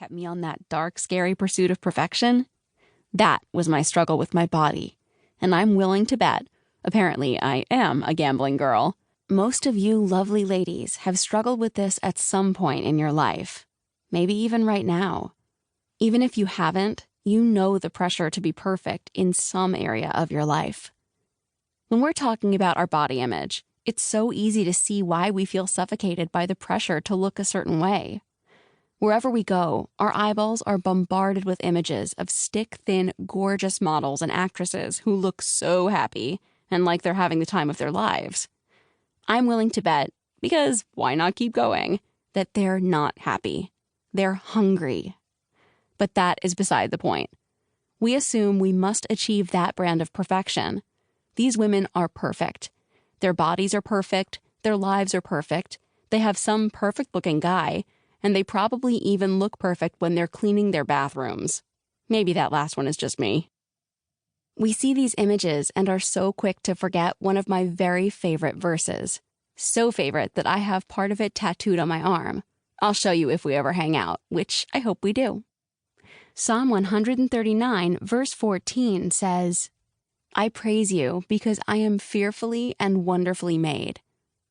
kept me on that dark, scary pursuit of perfection? That was my struggle with my body. And I'm willing to bet, apparently I am a gambling girl, most of you lovely ladies have struggled with this at some point in your life. Maybe even right now. Even if you haven't, you know the pressure to be perfect in some area of your life. When we're talking about our body image, it's so easy to see why we feel suffocated by the pressure to look a certain way. Wherever we go, our eyeballs are bombarded with images of stick-thin, gorgeous models and actresses who look so happy and like they're having the time of their lives. I'm willing to bet, because why not keep going, that they're not happy. They're hungry. But that is beside the point. We assume we must achieve that brand of perfection. These women are perfect. Their bodies are perfect, their lives are perfect, they have some perfect-looking guy, and they probably even look perfect when they're cleaning their bathrooms. Maybe that last one is just me. We see these images and are so quick to forget one of my very favorite verses. So favorite that I have part of it tattooed on my arm. I'll show you if we ever hang out, which I hope we do. Psalm 139, verse 14 says, I praise you because I am fearfully and wonderfully made.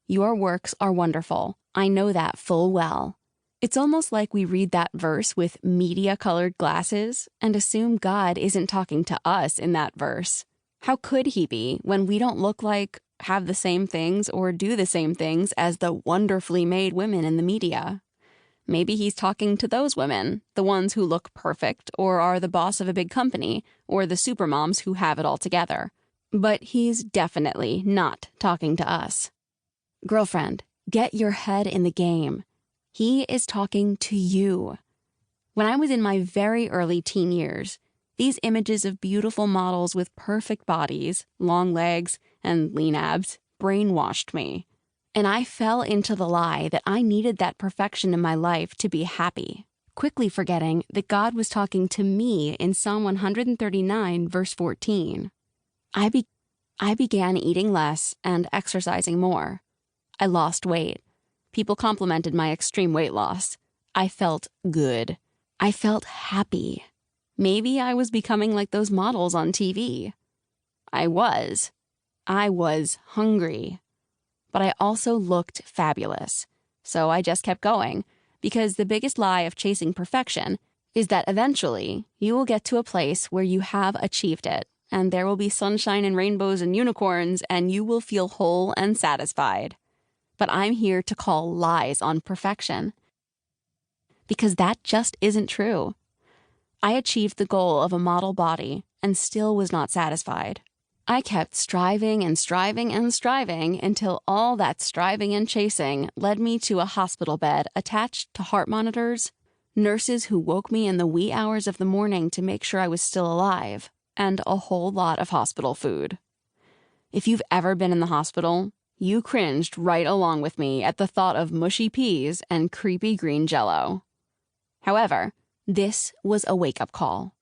Your works are wonderful. I know that full well. It's almost like we read that verse with media-colored glasses and assume God isn't talking to us in that verse. How could he be when we don't look like, have the same things, or do the same things as the wonderfully made women in the media? Maybe he's talking to those women, the ones who look perfect or are the boss of a big company, or the supermoms who have it all together. But he's definitely not talking to us. Girlfriend, get your head in the game. He is talking to you. When I was in my very early teen years, these images of beautiful models with perfect bodies, long legs, and lean abs brainwashed me. And I fell into the lie that I needed that perfection in my life to be happy, quickly forgetting that God was talking to me in Psalm 139, verse 14. I began eating less and exercising more. I lost weight. People complimented my extreme weight loss. I felt good. I felt happy. Maybe I was becoming like those models on TV. I was hungry. But I also looked fabulous. So I just kept going, because the biggest lie of chasing perfection is that eventually you will get to a place where you have achieved it, and there will be sunshine and rainbows and unicorns, and you will feel whole and satisfied. But I'm here to call lies on perfection, because that just isn't true. I achieved the goal of a model body and still was not satisfied. I kept striving and striving and striving until all that striving and chasing led me to a hospital bed attached to heart monitors, nurses who woke me in the wee hours of the morning to make sure I was still alive, and a whole lot of hospital food. If you've ever been in the hospital, you cringed right along with me at the thought of mushy peas and creepy green Jell-O. However, this was a wake-up call.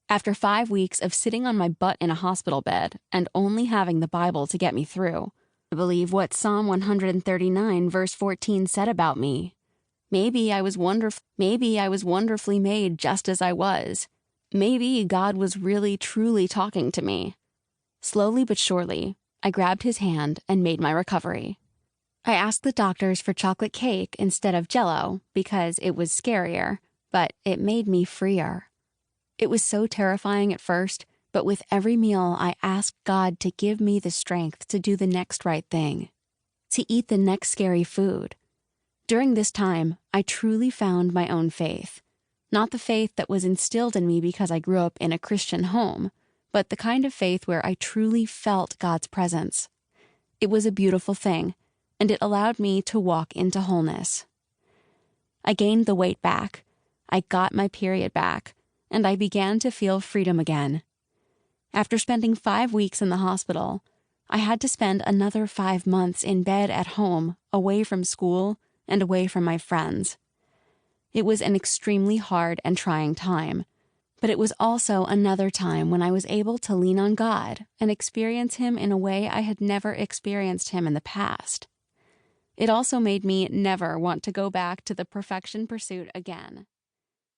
After 5 weeks of sitting on my butt in a hospital bed and only having the Bible to get me through, I believe what Psalm 139 verse 14 said about me. Maybe I was wonderfully made just as I was. Maybe God was really truly talking to me. Slowly but surely, I grabbed his hand and made my recovery. I asked the doctors for chocolate cake instead of Jell-O because it was scarier, but it made me freer. It was so terrifying at first, but with every meal I asked God to give me the strength to do the next right thing, to eat the next scary food. During this time, I truly found my own faith. Not the faith that was instilled in me because I grew up in a Christian home, but the kind of faith where I truly felt God's presence. It was a beautiful thing, and it allowed me to walk into wholeness. I gained the weight back. I got my period back, and I began to feel freedom again. After spending 5 weeks in the hospital, I had to spend another 5 months in bed at home, away from school and away from my friends. It was an extremely hard and trying time, but it was also another time when I was able to lean on God and experience him in a way I had never experienced him in the past. It also made me never want to go back to the perfection pursuit again.